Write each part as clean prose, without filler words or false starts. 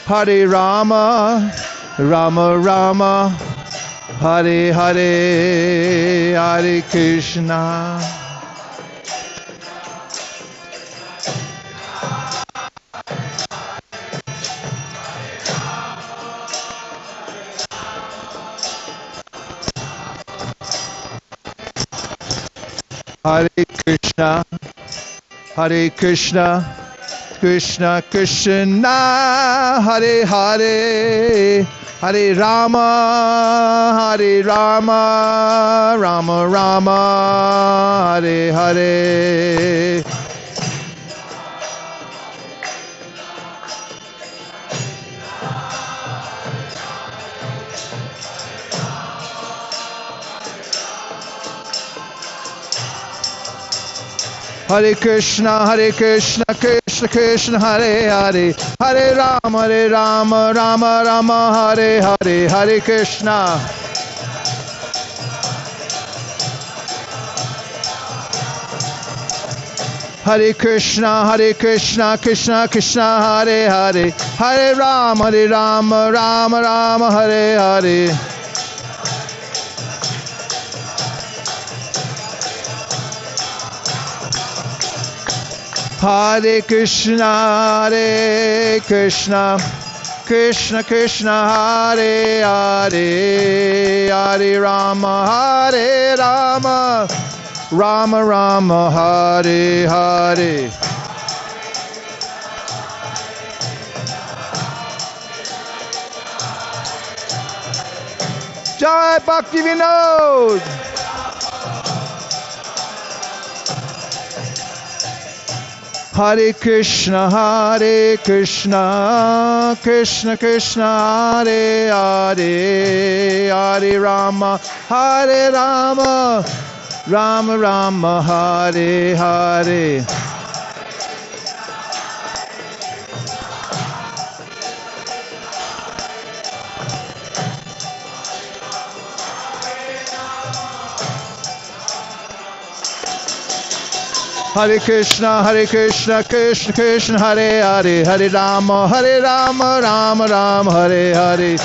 Hare Rama, Rama Rama, Hare Hare, Hare Krishna. Hare Krishna, Hare Krishna, Krishna Krishna, Hare Hare, Hare Rama, Hare Rama, Rama Rama, Hare Hare. Hare Krishna, Krishna Krishna, Hare Hare, Hare Rama, Rama Rama, Hare Hare, Hare Krishna. Hare Krishna, Krishna Krishna, Hare Hare, Hare Rama, Rama Rama, Hare Hare. Hare Krishna, Krishna Krishna, Hare Hare, Hare Rama, Rama Rama, Hare Hare. Jai Bhakti Vinod. Hare Krishna, Krishna Krishna, Hare Hare, Hare Rama, Rama Rama, Hare Hare. Hare Krishna, Krishna Krishna, Hare Hare, Hare Rama, Rama Rama, Hare Hare.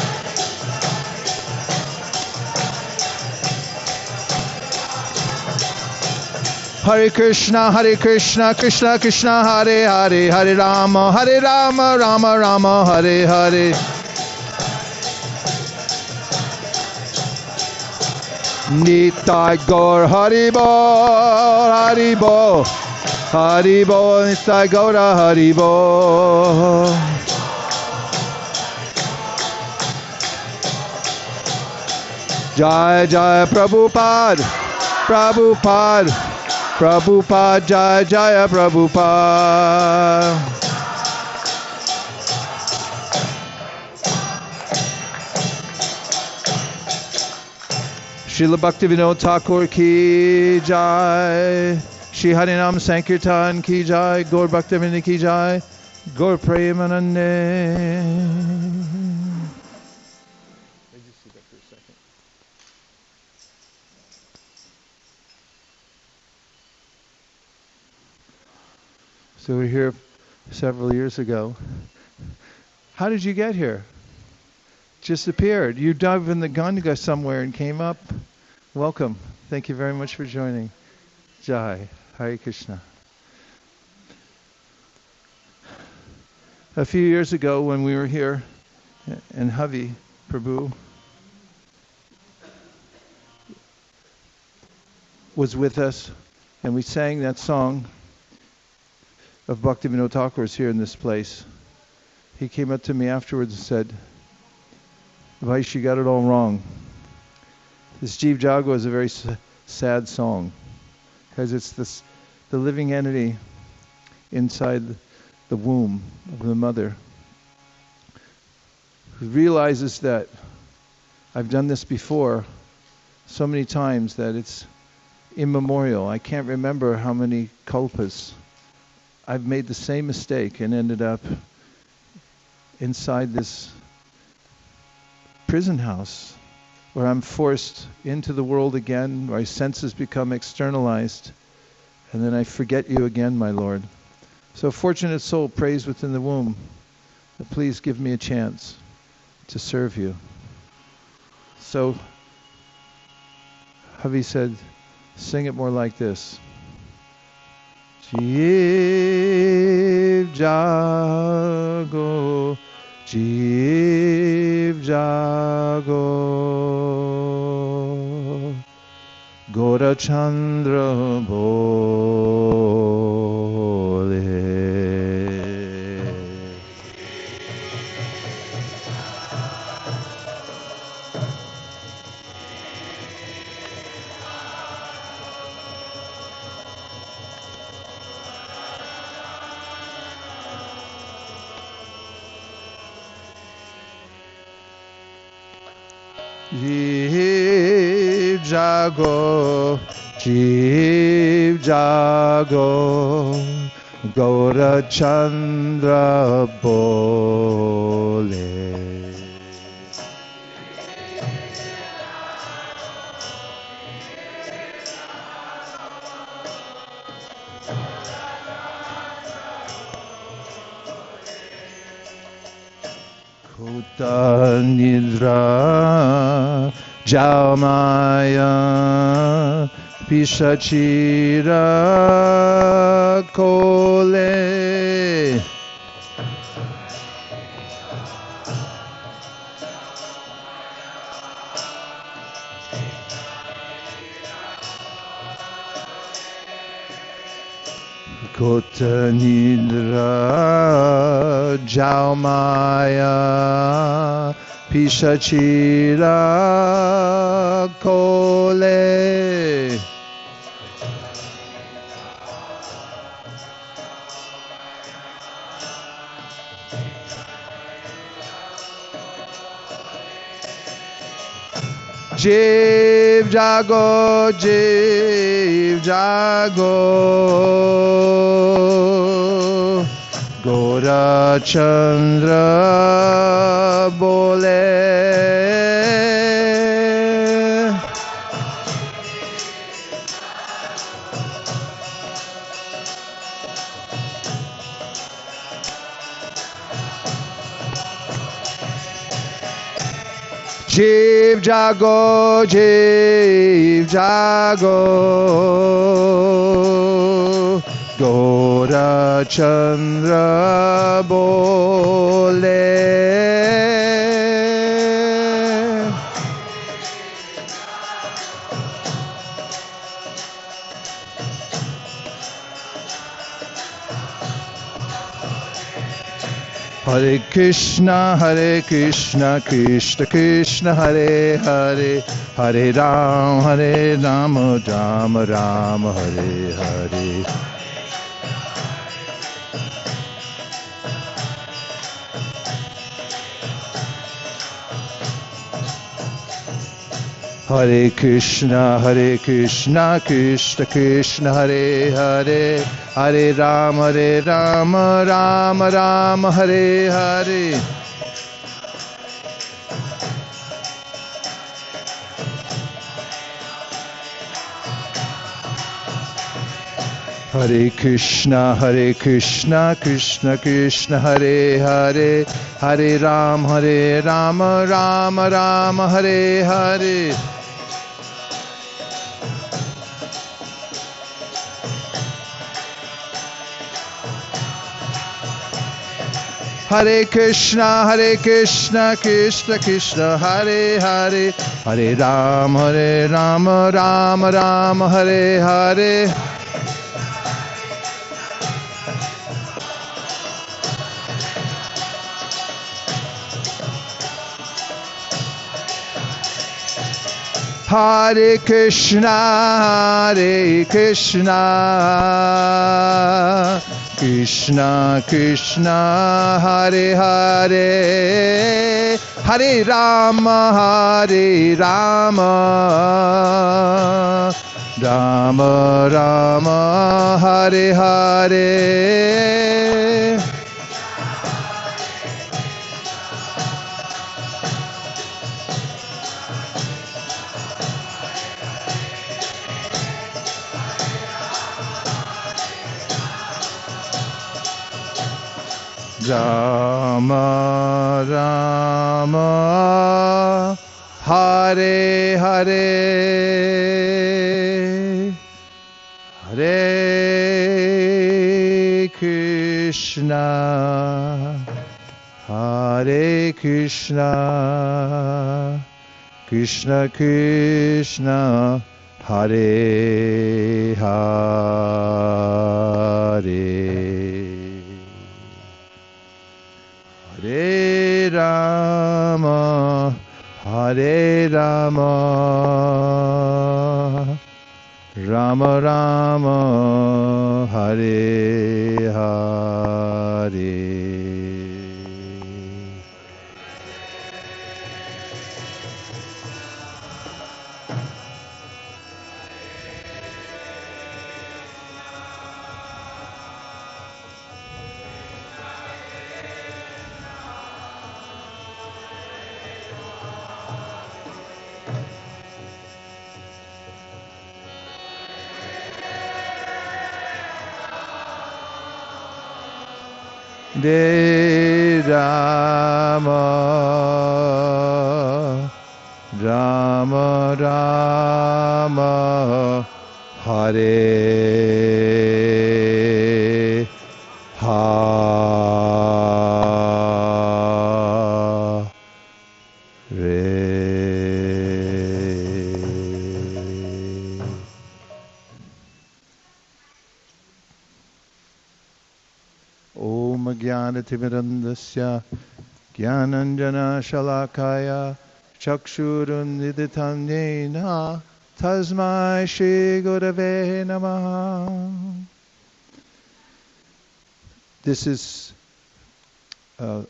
Hare Krishna, Krishna Krishna, Hare Hare, Hare Rama, Rama Rama, Hare Hare. Nitai Gaur Haribo, Haribo, Haribo, Nitai Gaura Haribo. Jai Jai Prabhupada, Prabhupada, Prabhupada, Jai Jai Prabhupada. Srila Bhaktivinoda Thakur ki jai, Shri Harinam Sankirtan ki jai, Gaur Bhaktivinoda ki jai, Gaur Premanande. I just see that for a second. So we were here several years ago. How did you get here? Just appeared. You dove in the Ganga somewhere and came up. Welcome. Thank you very much for joining. Jai. Hare Krishna. A few years ago when we were here in Havi, Prabhu was with us and we sang that song of Bhaktivinoda Thakur's here in this place. He came up to me afterwards and said, Vaish, you got it all wrong. This Jeev Jago is a very sad song because it's the living entity inside the womb of the mother who realizes that I've done this before so many times that it's immemorial. I can't remember how many kalpas I've made the same mistake and ended up inside this prison house where I'm forced into the world again, where my senses become externalized, and then I forget you again, my Lord. So fortunate soul prays within the womb Please give me a chance to serve you. So Havi said, sing it more like this. Jiv jago, jiv jago, Gora Chandra bole. Jiv jago, jiv jago, Gaura Chandra bole. Kuta nidra jamaya pishachira kole. Kota nidra jaumaya pishachira kole. Jiv jago, jiv jago, Gora Chandra bole. Jiv jago, jiv jago, Gora Chandra bole. Hare Krishna, Krishna Krishna, Hare Hare, Hare Ram, Ram Ram, Hare Hare. Hare Krishna, Krishna Krishna, Hare Hare, Hare Ram, Ram Ram, Hare Hare. Hare Krishna, Krishna Krishna, Hare Hare, Hare Ram, Ram Ram, Hare Hare. Hare Krishna, Krishna Krishna, Hare Hare, Hare Ram, Ram Ram, Hare Hare. Hare Krishna, Krishna Krishna, Hare Hare, Hare Rama, Rama Rama, Hare Hare. Ram Rama Rama Hare Hare Hare Krishna Hare Krishna Krishna Krishna Hare Hare Hare Rama Hare Rama Rama Rama Hare Hare De Rama Rama Rama Hare Hare. Om Jnanatimirandasya Jnananjana Shalakaya Chakshurunniditam Yena Tasmai Shri Gurave Namaha. This is a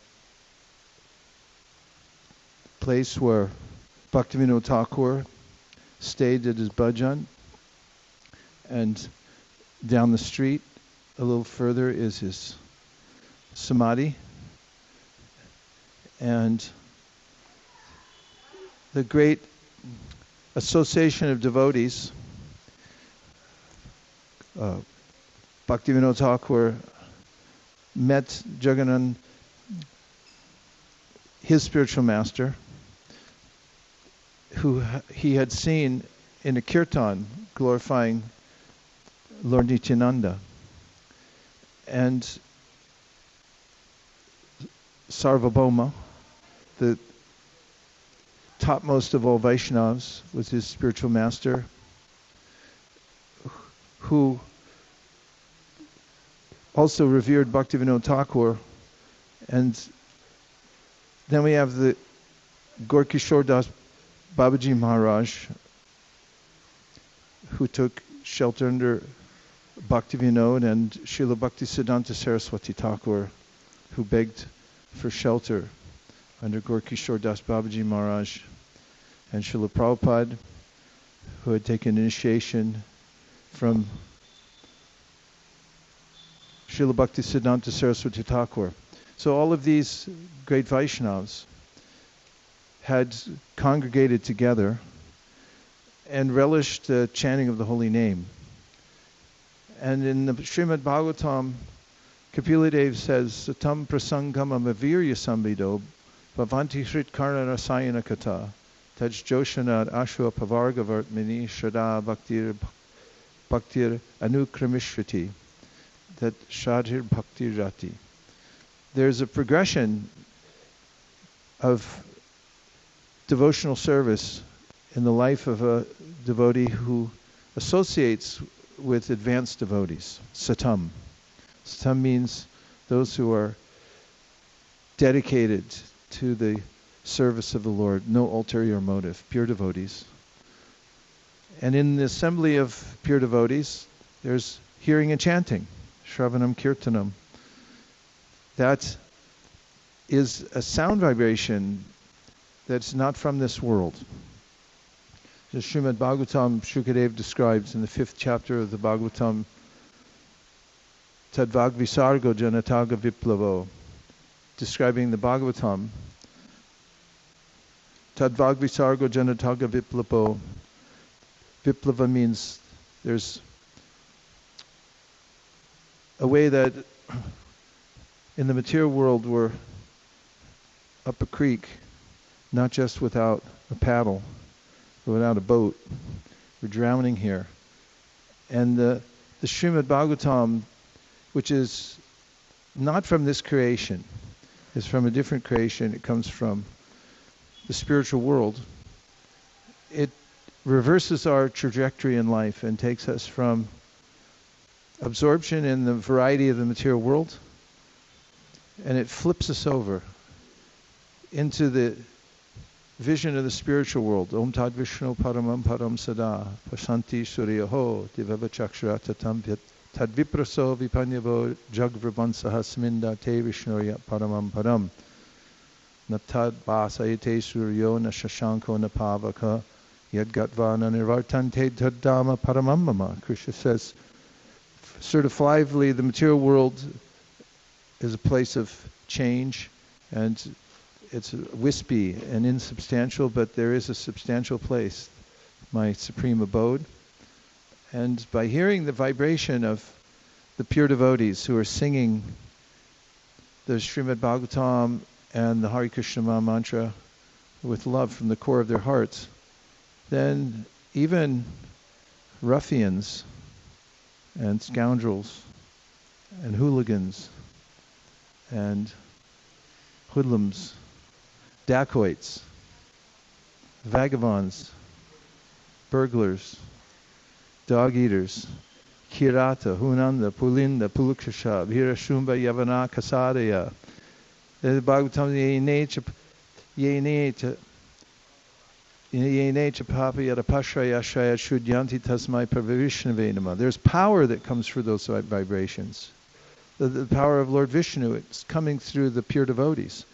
place where Bhaktivinoda Thakur stayed at his bhajan, and down the street a little further is his samadhi, and the great association of devotees, Bhaktivinoda Thakur met Jagannath, his spiritual master, who he had seen in a kirtan glorifying Lord Nityananda. And Sarvabhauma, the topmost of all Vaishnavas, was his spiritual master, who also revered Bhaktivinoda Thakur. And then we have the Gorkishore Das Babaji Maharaj, who took shelter under Bhaktivinoda, and Srila Bhaktisiddhanta Saraswati Thakur, who begged for shelter under Gorkishore Das Babaji Maharaj, and Srila Prabhupada, who had taken initiation from Srila Bhaktisiddhanta Saraswati Thakur. So all of these great Vaishnavas had congregated together and relished the chanting of the holy name. And in the Srimad Bhagavatam, Kapila Dev says, Satam prasangam amavirya samvido bhavanti hrit karna rasayana kata taj joshanad ashwa pavargavartmini shraddha bhaktir anukramishvati, that shadhir bhaktir rati. There's a progression of devotional service in the life of a devotee who associates with advanced devotees. Satam. Satam means those who are dedicated to the service of the Lord, no ulterior motive, pure devotees. And in the assembly of pure devotees, there's hearing and chanting, Shravanam Kirtanam. That is a sound vibration that's not from this world. The Srimad Bhagavatam, Shukadev describes in the 5th chapter of the Bhagavatam, Tadvag Visargo Janataga Viplavo, describing the Bhagavatam. Tadvag Visargo Janataga Viplavo. Viplava means there's a way that in the material world we're up a creek, not just without a paddle, but without a boat. We're drowning here. And the Srimad Bhagavatam, which is not from this creation, is from a different creation. It comes from the spiritual world. It reverses our trajectory in life and takes us from absorption in the variety of the material world, and it flips us over into the vision of the spiritual world. Om Tad Vishnu Paramam Param Sada Pasanti Suryaho Divava Chakshara Tatam Tad Vipraso Vipanyavo Jagvravansah Sminda Te Vishnuya Paramam Param Natad Basayate Suryo Na Shashanko Na Pavaka Yadgatvana Nirvartante Tadama Paramamama. Krishna says, sort of lively, the material world is a place of change, and it's wispy and insubstantial, but there is a substantial place, my supreme abode. And by hearing the vibration of the pure devotees who are singing the Srimad Bhagavatam and the Hare Krishna Maha Mantra with love from the core of their hearts, then even ruffians and scoundrels and hooligans and hoodlums, dacoits, vagabonds, burglars, dog eaters, kirata, hunanda, pulinda, pulukshasha, virashumba, yavana, kasadaya. The Bhagavatam, there's power that comes through those vibrations. The power of Lord Vishnu, it's coming through the pure devotees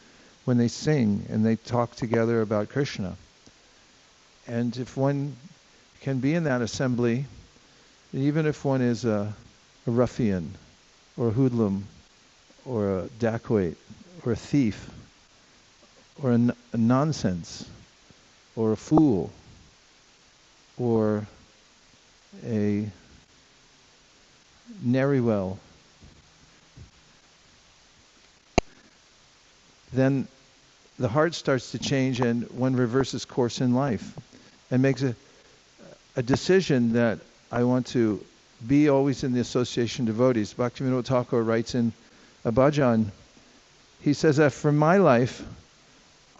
when they sing and they talk together about Krishna. And if one can be in that assembly, even if one is a ruffian or a hoodlum or a dacoit or a thief or a nonsense or a fool or a ne'er-well, then the heart starts to change and one reverses course in life and makes a decision that I want to be always in the association of devotees. Bhaktivinoda Thakur writes in a bhajan, he says that for my life,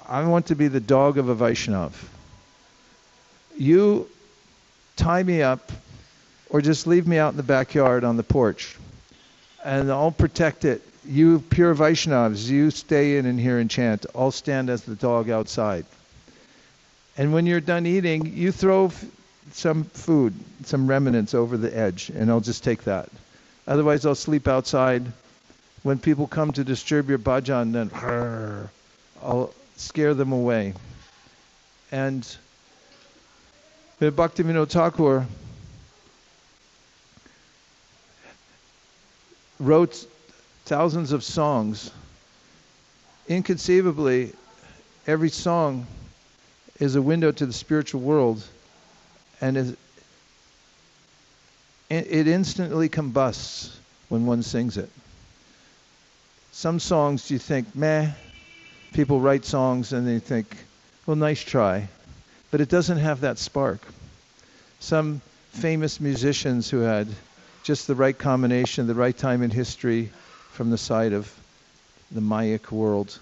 I want to be the dog of a Vaishnav. You tie me up or just leave me out in the backyard on the porch and I'll protect it. You pure Vaishnavas, you stay in here and chant. I'll stand as the dog outside. And when you're done eating, you throw some food, some remnants over the edge, and I'll just take that. Otherwise, I'll sleep outside. When people come to disturb your bhajan, then I'll scare them away. And Bhaktivinoda Thakur wrote thousands of songs. Inconceivably, every song is a window to the spiritual world, and it instantly combusts when one sings it. Some songs you think, meh, people write songs and they think, well, nice try, but it doesn't have that spark. Some famous musicians who had just the right combination, the right time in history from the side of the Mayic world,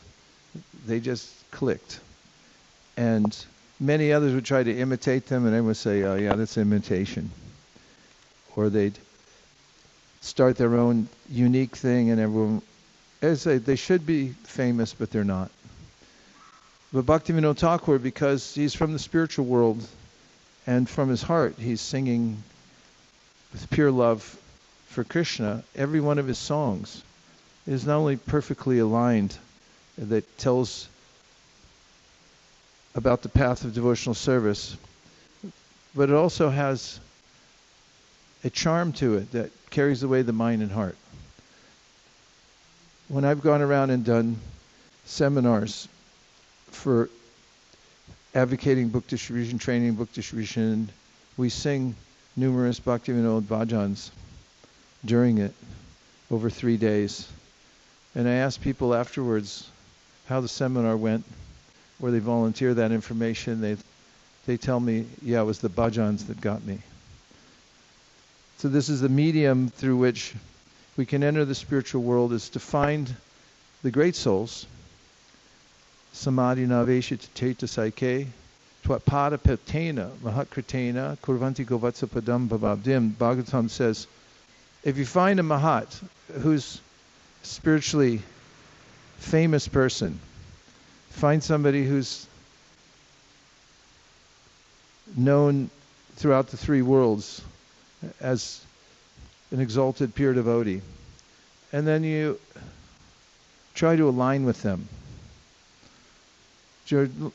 they just clicked. And many others would try to imitate them, and everyone would say, oh yeah, that's imitation. Or they'd start their own unique thing, and everyone, as I say, they should be famous, but they're not. But Bhaktivinoda Thakur, because he's from the spiritual world, and from his heart, he's singing with pure love for Krishna, every one of his songs is not only perfectly aligned, that tells about the path of devotional service, but it also has a charm to it that carries away the mind and heart. When I've gone around and done seminars for advocating book distribution, training book distribution, we sing numerous Bhaktivinoda bhajans during it over 3 days. And I ask people afterwards, how the seminar went, where they volunteer that information, they tell me, yeah, it was the bhajans that got me. So this is the medium through which we can enter the spiritual world, is to find the great souls. Samadhi navesha cheta saike, twatpada petena mahatkritena kurvanti govatsa padam bhavabdim. Bhagavatam says, if you find a mahat who's spiritually famous person, find somebody who's known throughout the three worlds as an exalted pure devotee, and then you try to align with them.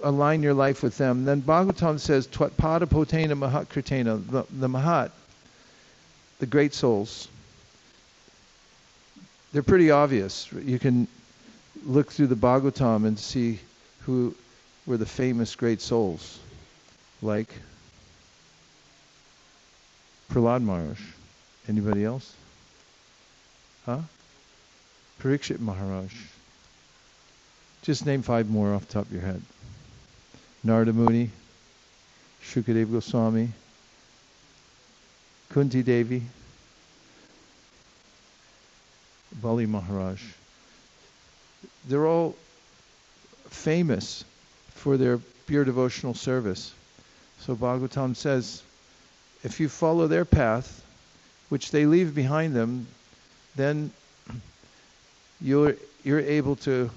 Align your life with them. Then Bhagavatam says, Twatpada potena mahatkritena, the mahat, the great souls. They're pretty obvious. You can look through the Bhagavatam and see who were the famous great souls, like Prahlad Maharaj. Anybody else? Huh? Parikshit Maharaj. Just name 5 more off the top of your head. Narada Muni, Shukadeva Goswami, Kunti Devi, Bali Maharaj. They're all famous for their pure devotional service. So Bhagavatam says, if you follow their path, which they leave behind them, then you're able to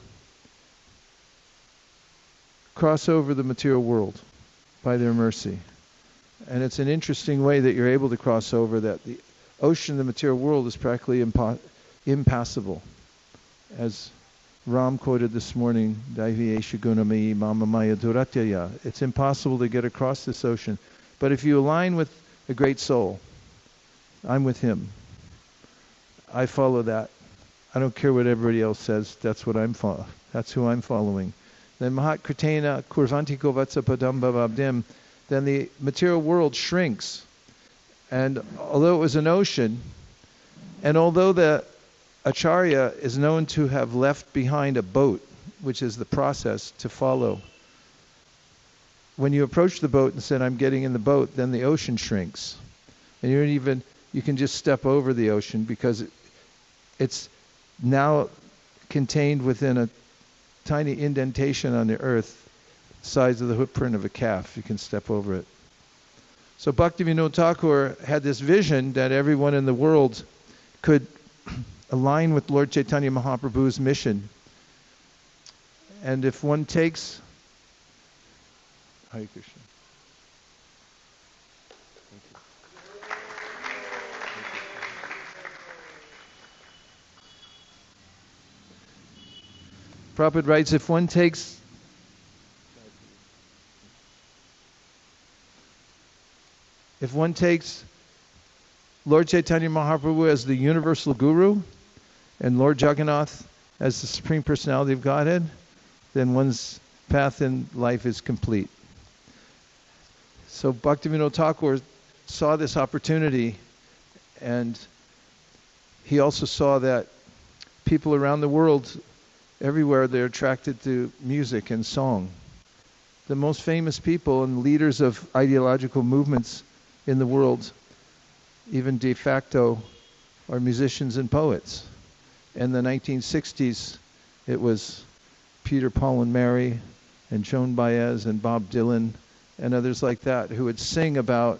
cross over the material world by their mercy. And it's an interesting way that you're able to cross over, that the ocean of the material world is practically impassable. As Ram quoted this morning, Daiviyesha gunamayi mama maya duratyaya. It's impossible to get across this ocean. But if you align with a great soul, I'm with him. I follow that. I don't care what everybody else says. That's what I'm following. That's who I'm following. Then Mahat Kritena Kurvanti Kovatsa Padam Bhavabdim. Then the material world shrinks. And although it was an ocean, and although the Acharya is known to have left behind a boat, which is the process to follow, when you approach the boat and said, I'm getting in the boat, then the ocean shrinks. And you can just step over the ocean, because it's now contained within a tiny indentation on the earth, size of the footprint of a calf. You can step over it. So Bhaktivinoda Thakur had this vision that everyone in the world could align with Lord Chaitanya Mahaprabhu's mission. And if one takes... Hare Krishna. Prabhupada writes, if one takes Lord Chaitanya Mahaprabhu as the universal guru and Lord Jagannath as the Supreme Personality of Godhead, then one's path in life is complete. So Bhaktivinoda Thakur saw this opportunity, and he also saw that people around the world, everywhere, they're attracted to music and song. The most famous people and leaders of ideological movements in the world, even de facto, are musicians and poets. In the 1960s, it was Peter, Paul and Mary, and Joan Baez and Bob Dylan, and others like that, who would sing about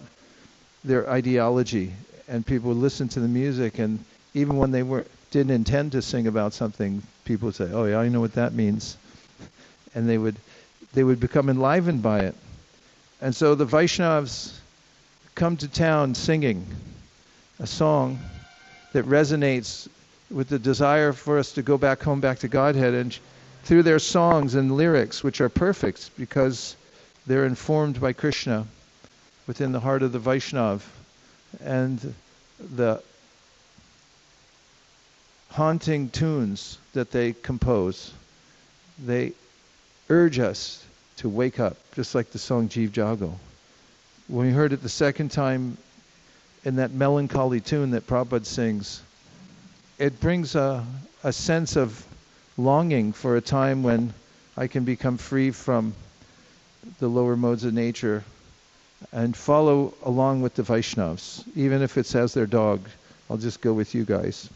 their ideology, and people would listen to the music, and even when they didn't intend to sing about something, people would say, oh yeah, I know what that means. And they would become enlivened by it. And so the Vaishnavas come to town singing a song that resonates with the desire for us to go back home, back to Godhead, and through their songs and lyrics, which are perfect because they're informed by Krishna within the heart of the Vaishnav, and the haunting tunes that they compose, they urge us to wake up, just like the song Jeev Jago. When we heard it the second time in that melancholy tune that Prabhupada sings, it brings a sense of longing for a time when I can become free from the lower modes of nature and follow along with the Vaishnavas. Even if it's as their dog, I'll just go with you guys.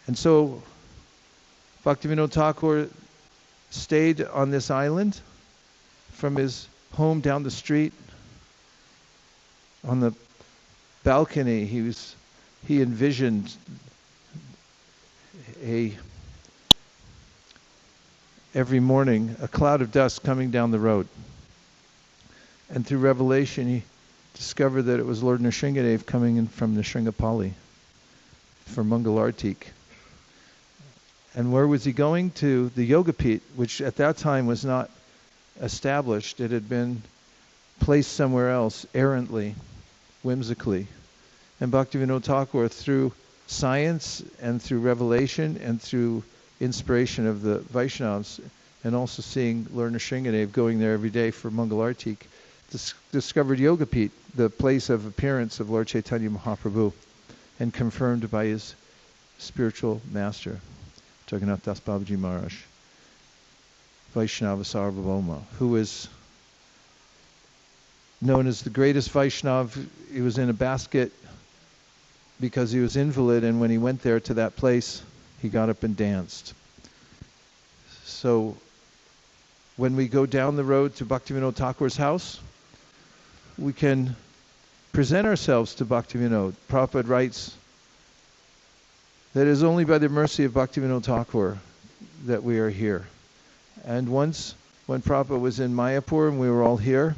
And so Bhaktivinoda Thakur stayed on this island from his home down the street. On the balcony, he envisioned every morning a cloud of dust coming down the road. And through revelation, he discovered that it was Lord Nrsingadev coming in from Nrsiнгapali for Mangalartik. And where was he going? To the Yogapit, which at that time was not established. It had been placed somewhere else, errantly, whimsically. And Bhaktivinoda Thakur, through science and through revelation and through inspiration of the Vaishnavas, and also seeing Lord Nrsingadev going there every day for Mangalartik, discovered Yogapit, the place of appearance of Lord Chaitanya Mahaprabhu, and confirmed by his spiritual master, Jagannath Das Babaji Maharaj, Vaishnava Sarvabhauma, who is known as the greatest Vaishnav. He was in a basket because he was invalid, and when he went there to that place, he got up and danced. So when we go down the road to Bhaktivinoda Thakur's house, we can present ourselves to Bhaktivinoda. Prabhupada writes that it is only by the mercy of Bhaktivinoda Thakur that we are here. And once, when Prabhupada was in Mayapur and we were all here,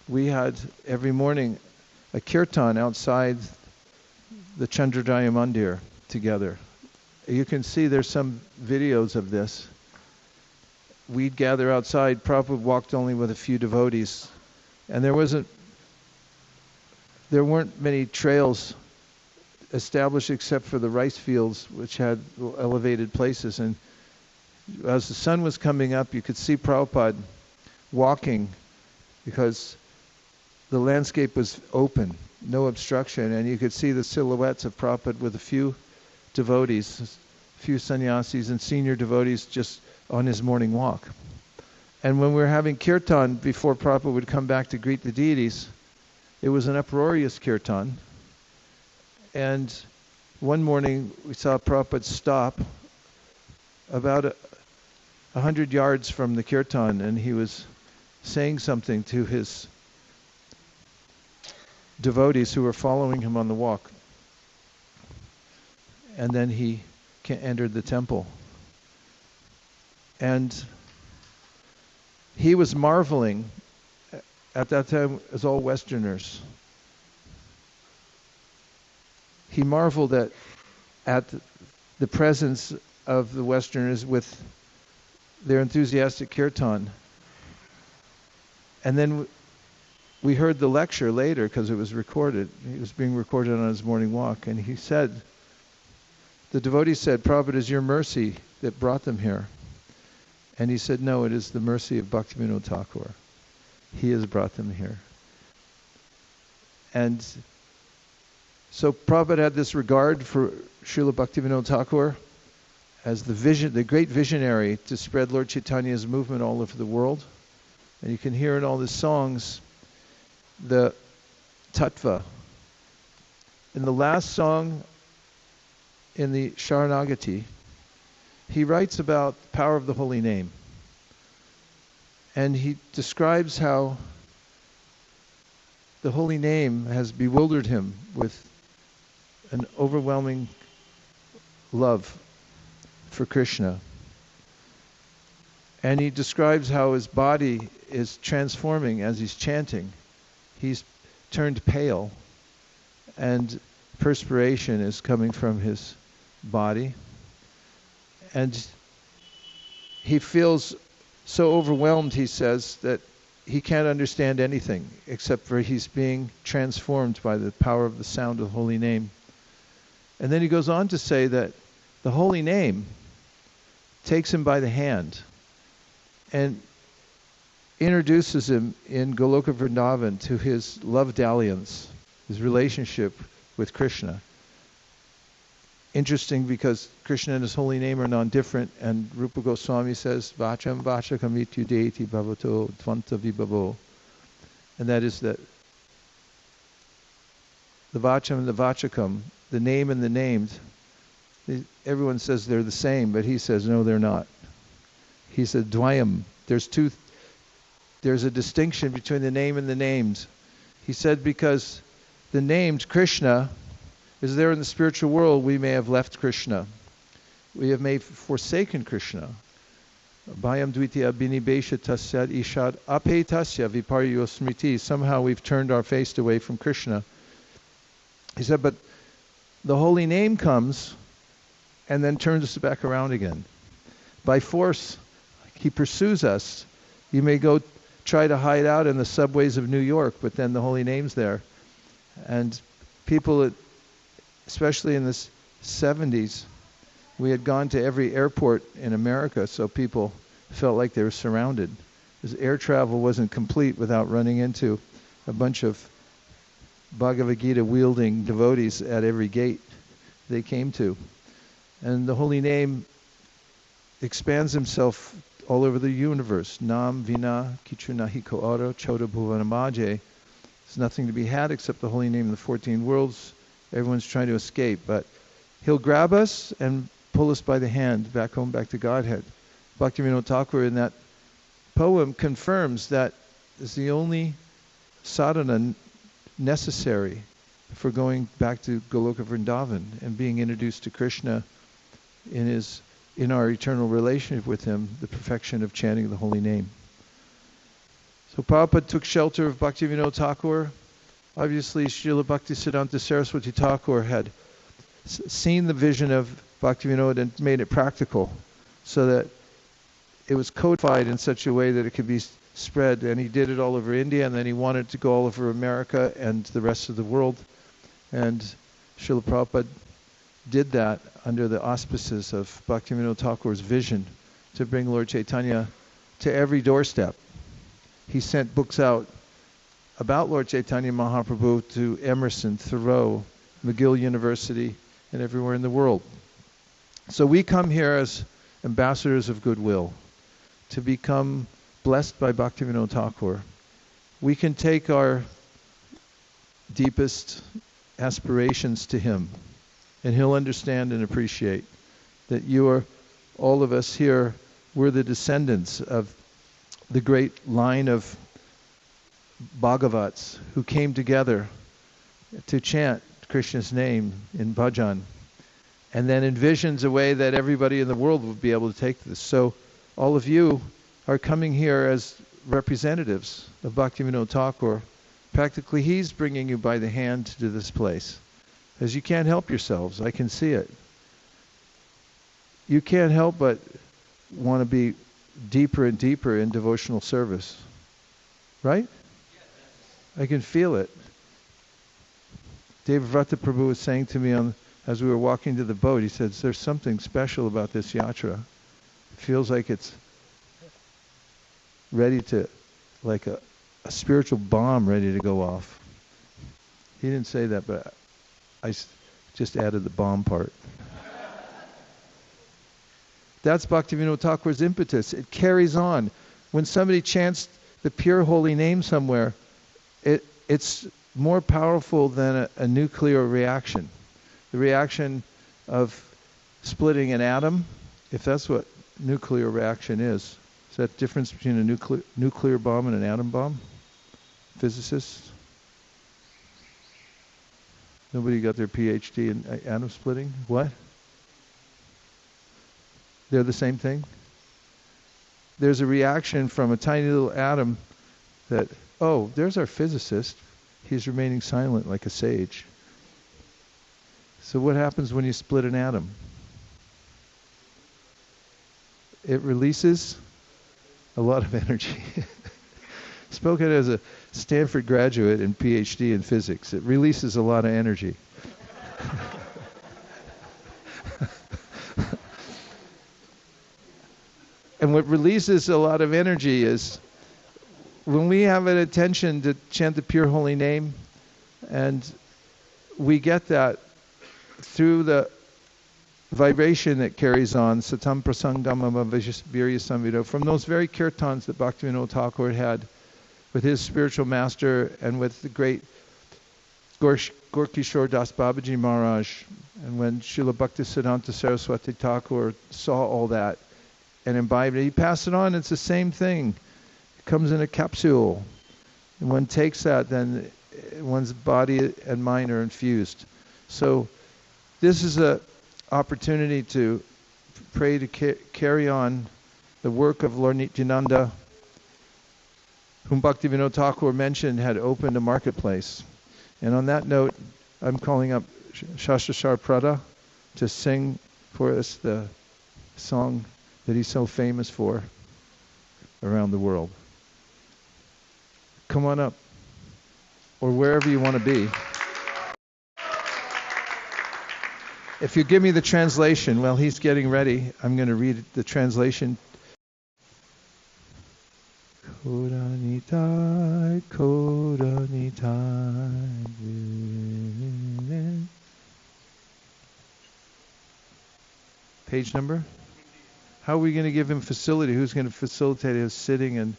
we had every morning a kirtan outside the Chandrodaya Mandir together. You can see there's some videos of this. We'd gather outside. Prabhupada walked only with a few devotees. And there weren't many trails established except for the rice fields, which had elevated places. And as the sun was coming up, you could see Prabhupada walking because the landscape was open, no obstruction, and you could see the silhouettes of Prabhupada with a few devotees, a few sannyasis and senior devotees just on his morning walk. And when we were having kirtan, before Prabhupada would come back to greet the deities, it was an uproarious kirtan. And one morning we saw Prabhupada stop about 100 yards from the kirtan, and he was saying something to his devotees who were following him on the walk. And then he entered the temple. And he was marveling, at that time as all Westerners. He marveled at the presence of the Westerners with their enthusiastic kirtan. And then we heard the lecture later because it was recorded. It was being recorded on his morning walk. And he said, the devotee said, Prabhupada, it is your mercy that brought them here. And he said, no, it is the mercy of Bhaktivinoda Thakur. He has brought them here. And so Prabhupada had this regard for Srila Bhaktivinoda Thakur as the great visionary to spread Lord Chaitanya's movement all over the world. And you can hear in all the songs the tattva. In the last song in the Sharanagati, he writes about the power of the holy name. And he describes how the holy name has bewildered him with an overwhelming love for Krishna. And he describes how his body is transforming as he's chanting. He's turned pale, and perspiration is coming from his body. And he feels so overwhelmed, he says, that he can't understand anything except for he's being transformed by the power of the sound of the holy name. And then he goes on to say that the holy name takes him by the hand and introduces him in Goloka Vrindavan to his love dalliance, his relationship with Krishna. interesting because Krishna and his holy name are non-different, and Rupa Goswami says, Vacham Vachakam Ityudeti Bhavato Tvanta Vibhavo. And that is that the Vacham and the Vachakam, the name and the named, everyone says they're the same, but he says, no, they're not. He said, Dvayam. There's a distinction between the name and the names. He said because the named Krishna is there in the spiritual world, we may have left Krishna. We have may forsaken Krishna. Bhayam dvitya binibesha tasyad ishad ape tasya viparyo smriti. Somehow we've turned our face away from Krishna. He said, but the holy name comes and then turns us back around again. By force, he pursues us. You may go try to hide out in the subways of New York, but then the holy name's there. And people, especially in the 70s, we had gone to every airport in America, so people felt like they were surrounded. Because air travel wasn't complete without running into a bunch of Bhagavad Gita wielding devotees at every gate they came to. And the holy name expands himself all over the universe. Nam vina kichu nahi ko aro choda bhuvanamaje. There's nothing to be had except the holy name in the 14 worlds. Everyone's trying to escape, but he'll grab us and pull us by the hand back home, back to Godhead. Bhaktivinoda Thakur in that poem confirms that is the only sadhana necessary for going back to Goloka Vrindavan and being introduced to Krishna in our eternal relationship with him, the perfection of chanting the holy name. So Prabhupada took shelter of Bhaktivinoda Thakur. Obviously, Srila Bhaktisiddhanta Saraswati Thakur had seen the vision of Bhaktivinoda and made it practical so that it was codified in such a way that it could be spread. And he did it all over India, and then he wanted to go all over America and the rest of the world. And Srila Prabhupada did that under the auspices of Bhaktivinoda Thakur's vision to bring Lord Chaitanya to every doorstep. He sent books out about Lord Chaitanya Mahaprabhu to Emerson, Thoreau, McGill University, and everywhere in the world. So we come here as ambassadors of goodwill to become blessed by Bhaktivinoda Thakur. We can take our deepest aspirations to him, and he'll understand and appreciate that all of us here, we're the descendants of the great line of Bhagavats who came together to chant Krishna's name in bhajan, and then envisions a way that everybody in the world would be able to take this. So all of you are coming here as representatives of Bhaktivinoda Thakur. Practically he's bringing you by the hand to this place, because you can't help yourselves. I can see it. You can't help but want to be deeper and deeper in devotional service. Right? I can feel it. Devavrata Prabhu was saying to me as we were walking to the boat, he said, there's something special about this yatra. It feels like it's ready to, like a spiritual bomb ready to go off. He didn't say that, but I just added the bomb part. That's Bhaktivinoda Thakur's impetus. It carries on. When somebody chants the pure holy name somewhere, it's more powerful than a nuclear reaction. The reaction of splitting an atom, if that's what nuclear reaction is that the difference between a nuclear bomb and an atom bomb? Physicists? Nobody got their PhD in atom splitting? What? They're the same thing? There's a reaction from a tiny little atom that, oh, there's our physicist. He's remaining silent like a sage. So what happens when you split an atom? It releases a lot of energy. Spoken as a Stanford graduate and PhD in physics, it releases a lot of energy. And what releases a lot of energy is when we have an intention to chant the pure holy name, and we get that through the vibration that carries on, satam prasangamama virya samvido, from those very kirtans that Bhaktivinoda Thakur had with his spiritual master and with the great Gorkishore Das Babaji Maharaj. And when Srila Bhaktisiddhanta Saraswati Thakur saw all that and imbibed it, he passed it on. It's the same thing. It comes in a capsule. And one takes that, then one's body and mind are infused. So this is an opportunity to pray to carry on the work of Lord Nityananda, whom Bhaktivinoda Thakur mentioned had opened a marketplace. And on that note, I'm calling up Shastashar Prada to sing for us the song that he's so famous for around the world. Come on up, or wherever you want to be. If you give me the translation, while he's getting ready, I'm going to read the translation. Kodanitai, Kodanitai. Page number? How are we going to give him facility? Who's going to facilitate his sitting and...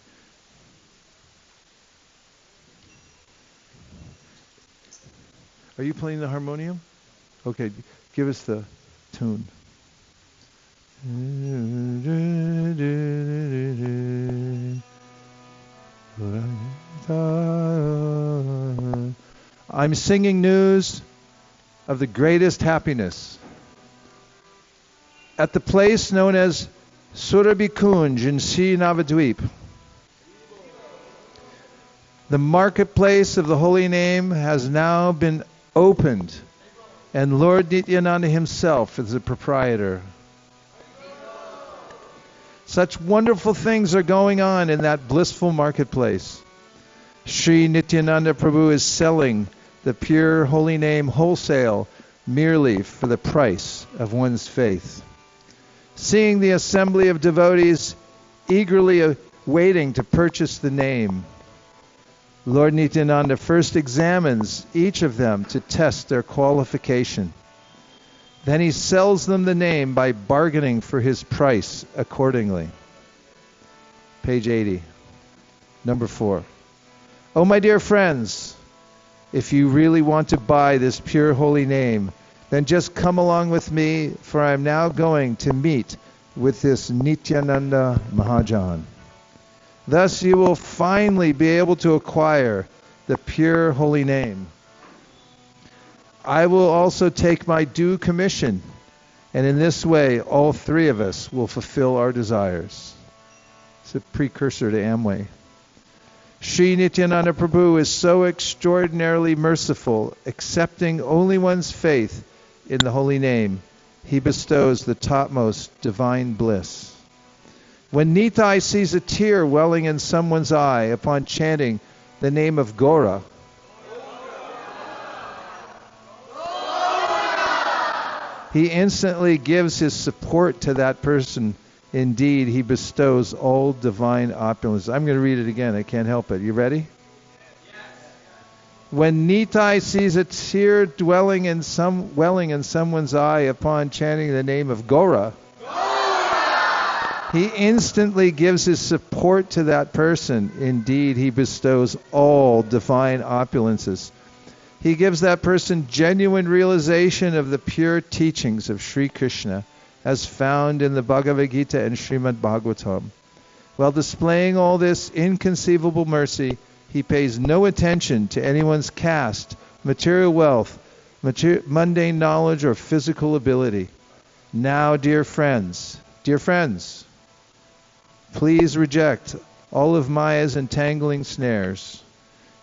Are you playing the harmonium? Okay, give us the tune. I'm singing news of the greatest happiness. At the place known as Surabhi Kunj in Sri Navadvip, the marketplace of the holy name has now been opened, and Lord Nityananda himself is the proprietor. Such wonderful things are going on in that blissful marketplace. Sri Nityananda Prabhu is selling the pure holy name wholesale merely for the price of one's faith. Seeing the assembly of devotees eagerly waiting to purchase the name, Lord Nityananda first examines each of them to test their qualification. Then he sells them the name by bargaining for his price accordingly. Page 80, number 4. Oh, my dear friends, if you really want to buy this pure holy name, then just come along with me, for I am now going to meet with this Nityananda Mahajan. Thus you will finally be able to acquire the pure holy name. I will also take my due commission, and in this way all three of us will fulfill our desires. It's a precursor to Amway. Sri Nityananda Prabhu is so extraordinarily merciful, accepting only one's faith in the holy name. He bestows the topmost divine bliss. When Nitai sees a tear welling in someone's eye upon chanting the name of Gora, he instantly gives his support to that person. Indeed, he bestows all divine opulence. I'm going to read it again. I can't help it. You ready? When Nitai sees a tear welling in someone's eye upon chanting the name of Gora, he instantly gives his support to that person. Indeed, he bestows all divine opulences. He gives that person genuine realization of the pure teachings of Sri Krishna, as found in the Bhagavad Gita and Srimad Bhagavatam. While displaying all this inconceivable mercy, he pays no attention to anyone's caste, material wealth, mundane knowledge, or physical ability. Now, dear friends, please reject all of Maya's entangling snares.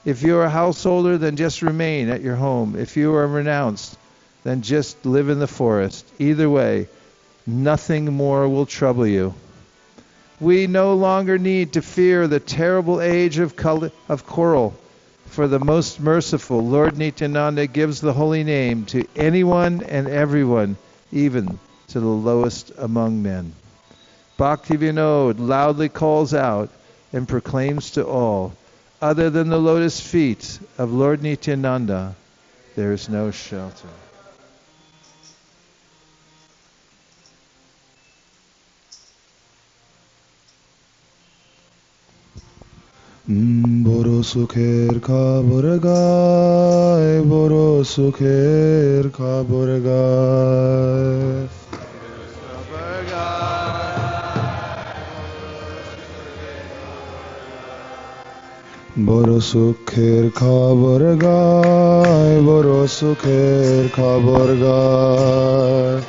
If you are a householder, then just remain at your home. If you are renounced, then just live in the forest. Either way, nothing more will trouble you. We no longer need to fear the terrible age of coral, for the most merciful Lord Nityananda gives the holy name to anyone and everyone, even to the lowest among men. Bhaktivinoda loudly calls out and proclaims to all, other than the lotus feet of Lord Nityananda, there is no shelter. বড় সুখের খবর গায়, বড় সুখের খবর গায়। বড় সুখের খবর গায়, বড় সুখের খবর গায়।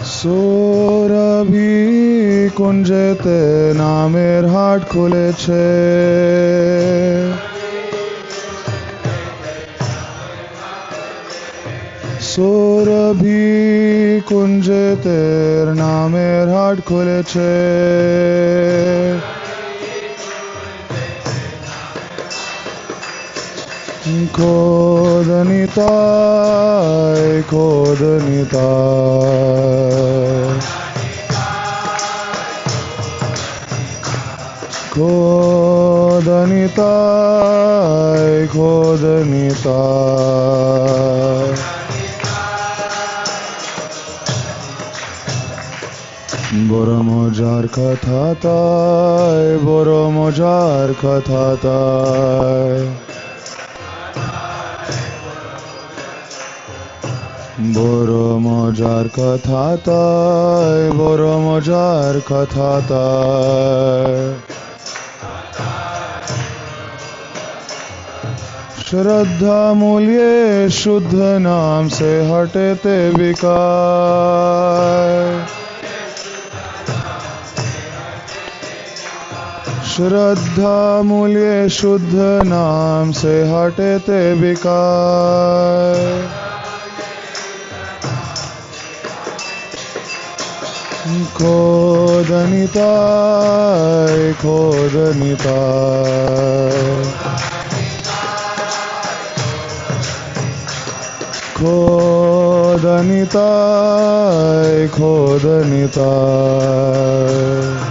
সুরভি কুঞ্জেতে নামের হাট খুলেছে। সুরভি কুঞ্জেতে নামের হাট খুলেছে। খোদ নিতাই, খোদ নিতাই, খোদ নিতাই, খোদ নিতাই। বড় মজার কথা তাই, বড় মজার কথা তাই। বড় মজার কথা তাই, বড় মজার কথা তাই। श्रद्धा मूल्य शुद्ध नाम से हटते विकार। श्रद्धा मूल्य शुद्ध नाम से हटते विकार। खोद निताय, खोद निताय, खोद निताय, खोद निताय।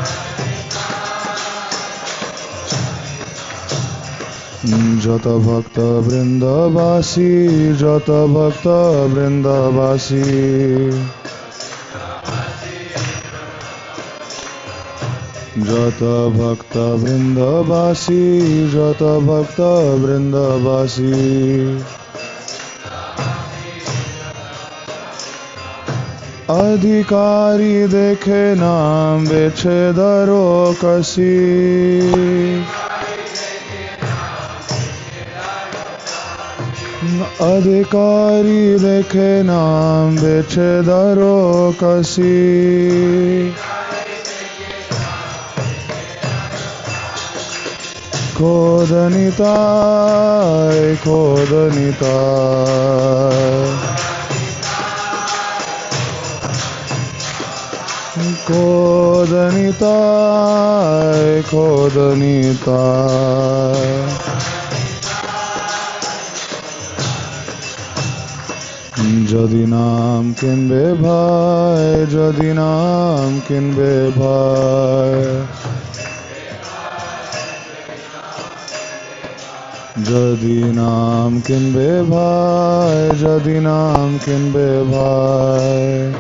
যত ভক্ত বৃন্দবাসী, যত ভক্ত বৃন্দবাসী, যত ভক্ত বৃন্দবাসী, যত ভক্ত বৃন্দবাসী। अधिकारी देखे नाम बेचे दरो कसी। अधिकारी देखे नाम बेचे दरो कसी। खोद निताय, खोद निताय, खोद निताय, खोद निताय। যদি নাম কিনবে ভাই, যদি নাম কিনবে ভাই, যদি নাম কিনবে ভাই, যদি নাম কিনবে ভাই।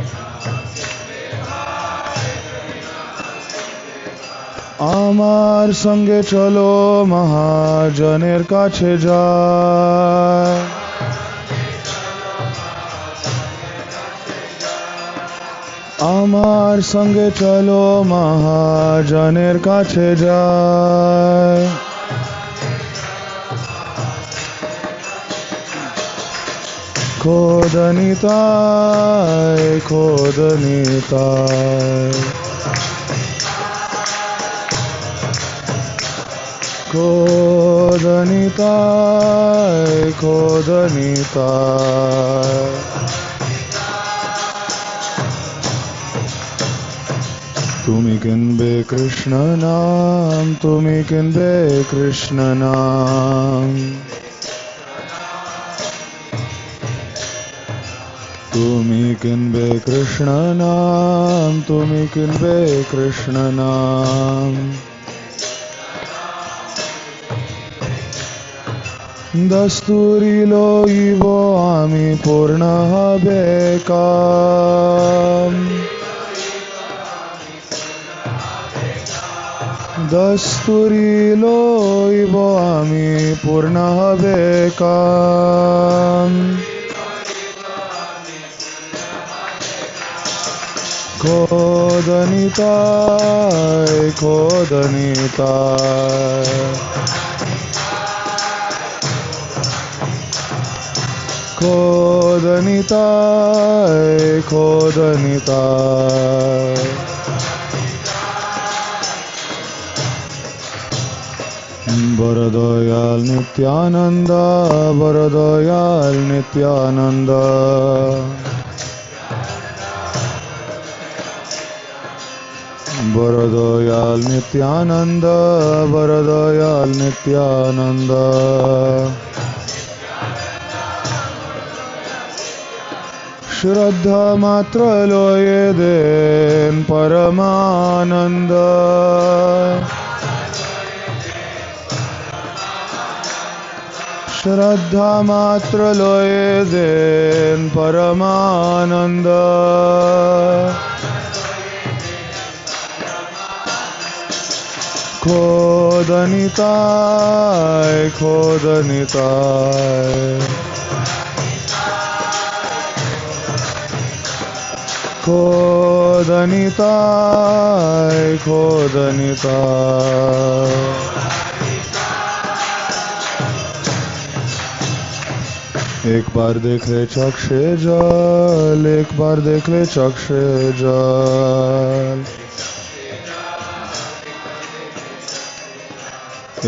আমার সঙ্গে চলো মহাজনের কাছে যায়। আমার সঙ্গে চলো মহাজনের কাছে যায়। खोद निताय, खोद निताय, खोद निताय, खोद निताय। তুমি কিনবে কৃষ্ণ নাম, তুমি কিনবে কৃষ্ণ নাম, তুমি কিনবে কৃষ্ণ নাম, তুমি কিনবে কৃষ্ণ নাম। দস্তুরি লইব আমি পূর্ণ হবে কাম। দস্তুরিলো ইব আমি পূর্ণ হবে কাম খোদনিতায় খোদনিতায় খোদনিতায় খোদনিতায় বরদয়াল নিত্যানন্দ বরদয়াল নিত্যানন্দ বরদয়াল নিত্যানন্দ বরদয়াল নিত্যানন্দ শ্রদ্ধা মাত্র লয়ে দেন পরমানন্দ শ্রদ্ধা মাত্র লয়ে দেন পরমানন্দ খোদনিতায় খোদনিতায় খোদনিতায় খোদনিতায় एक बार देख ले चक्षे जल एक बार देख ले चक्षे जल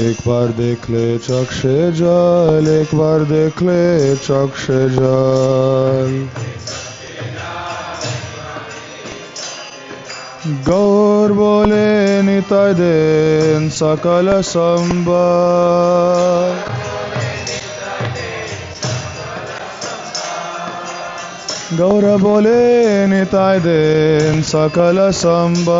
एक बार देख ले चक्षे जल एक बार देख ले चक्षे जल गौर बोले निताय देन सकल संबल गौर बोले निताय देन सकल संबल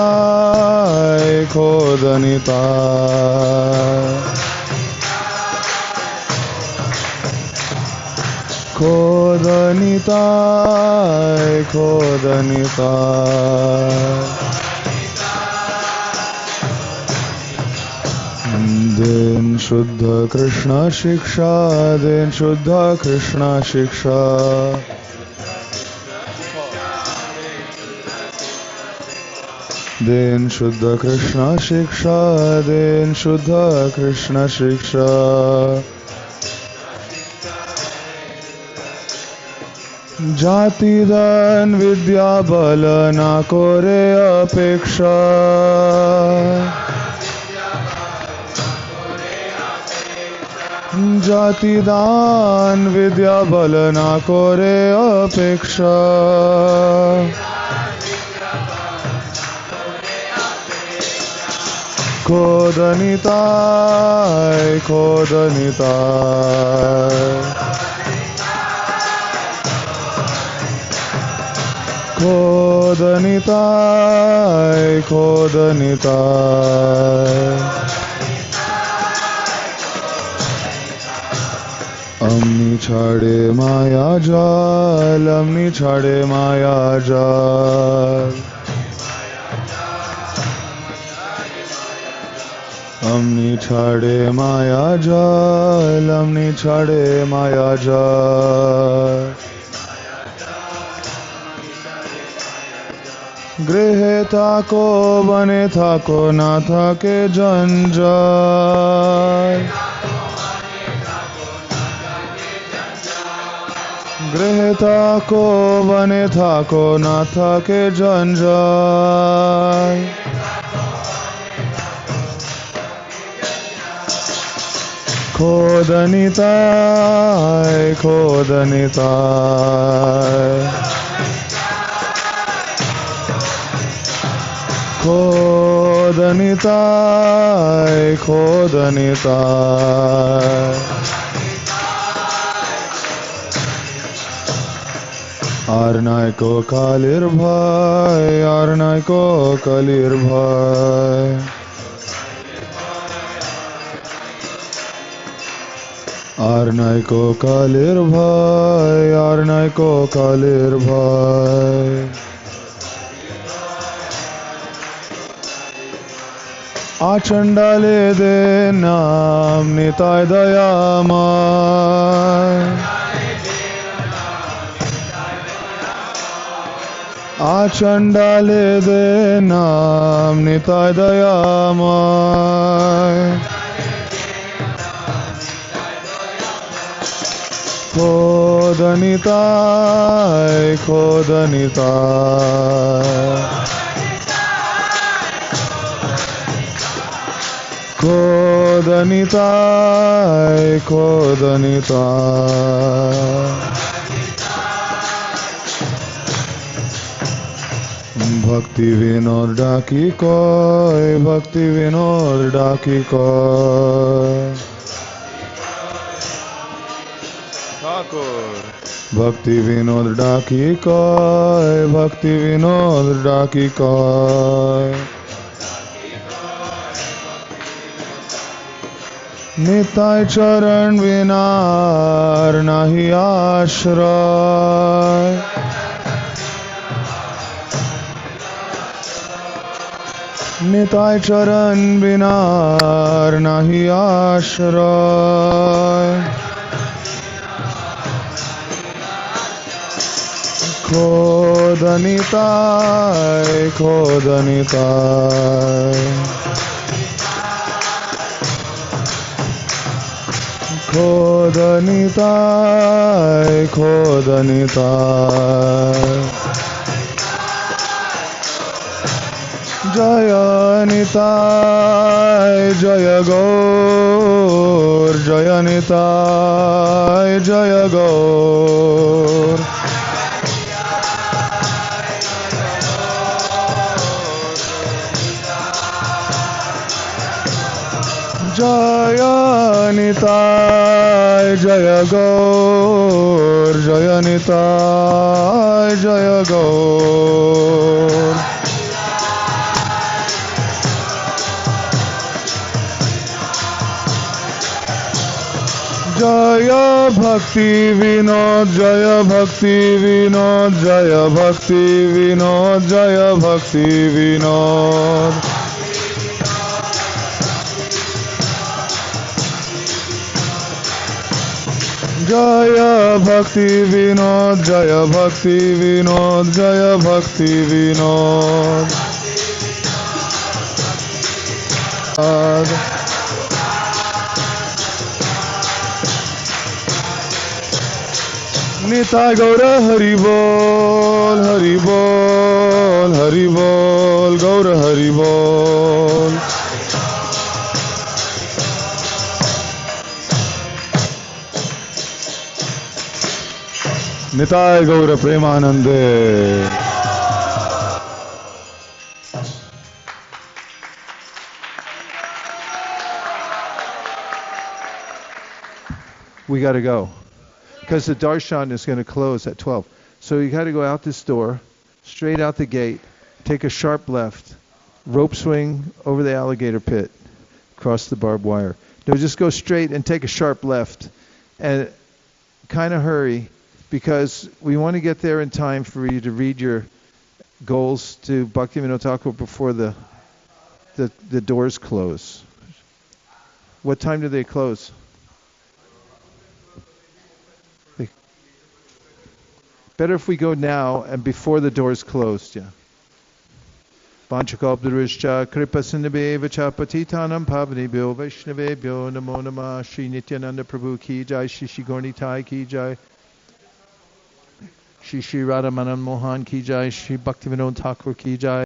खोदनिताय खोदनिताय खोदनिताय खोदनिताय देन शुद्ध कृष्ण शिक्षा देन शुद्ध कृष्ण शिक्षा देन शुद्ध कृष्ण शिक्षा देन शुद्ध कृष्ण शिक्षा जाति दान विद्या बल ना कोरे अपेक्षा जाति दान विद्या बल ना कोरे अपेक्षा खोदनिताय खोदनिताय खोदनिताय खोदनिताय अम्नि छाड़े माया जाल अम्नि छाड़े माया जाल अम्नि छाड़े माया जाल अम्नि छाड़े माया जाल गृहे थाको बने थाको ना थाके जंजाल गृहे थाको बने थाको ना थाके जंजाल खोदनिताय खोदनिताय खोदनिताय खोदनिताय आरनाय को कालिर भाई आरनाय को कलिर भाई আর নাই কো কালের ভয়, আর নাই কো কালের ভয়। আচণ্ডালে দে নাম নিতাই দয়াময়। আচণ্ডালে দে নাম নিতাই দয়াময়। খোদ নিতাই, খোদ নিতাই, খোদ নিতাই, খোদ নিতাই। ভক্তি বিনোদ ডাকি কয়, ভক্তি বিনোদ ডাকি কয়। ঠাকুর ভক্তি বিনোদ ডাকি কয়, ভক্তি বিনোদ ডাকি কয়। নিতাই চরণ বিনার নাহি আশ্রয়। নিতাই চরণ বিনার নাহি আশ্রয়। খোদ নিতাই, খোদ নিতাই, খোদ নিতাই, খোদ নিতাই। জয় নিতাই, জয় গৌর, জয় নিতাই, জয় গৌর। জয় নিতাই, জয় গৌর, জয় নিতাই, জয় গৌর। জয় ভক্তি বিনোদ, জয় ভক্তি বিনোদ, জয় ভক্তি বিনোদ, জয় ভক্তি বিনোদ। জয় ভক্তি বিনোদ, জয় ভক্তি বিনোদ, জয় ভক্তি বিনোদ। নিতাই গৌর হরি বল, হরি বল, হরি বল, গৌর হরি বল। নিতাই গৌর প্রেমানন্দে। We got to go because the darshan is going to close at 12. So you got to go out this door, straight out the gate, take a sharp left, rope swing over the alligator pit, cross the barbed wire. No, just go straight and take a sharp left and kind of hurry because we want to get there in time for you to read your goals to Bhaktivinoda Thakur before the doors close. What time do they close? Better if we go now and before the doors closed, yeah. Panchakalptarishcha kripasinabheva patitanam pavanebhyo vaishnavebhyo namo namah. Shri Nityananda Prabhu ki jai, Shri Shri Gaurnitai ki jai, Shri Shri Radha Manan Mohan ki jai, Shri Bhaktivinoda Thakur ki jai.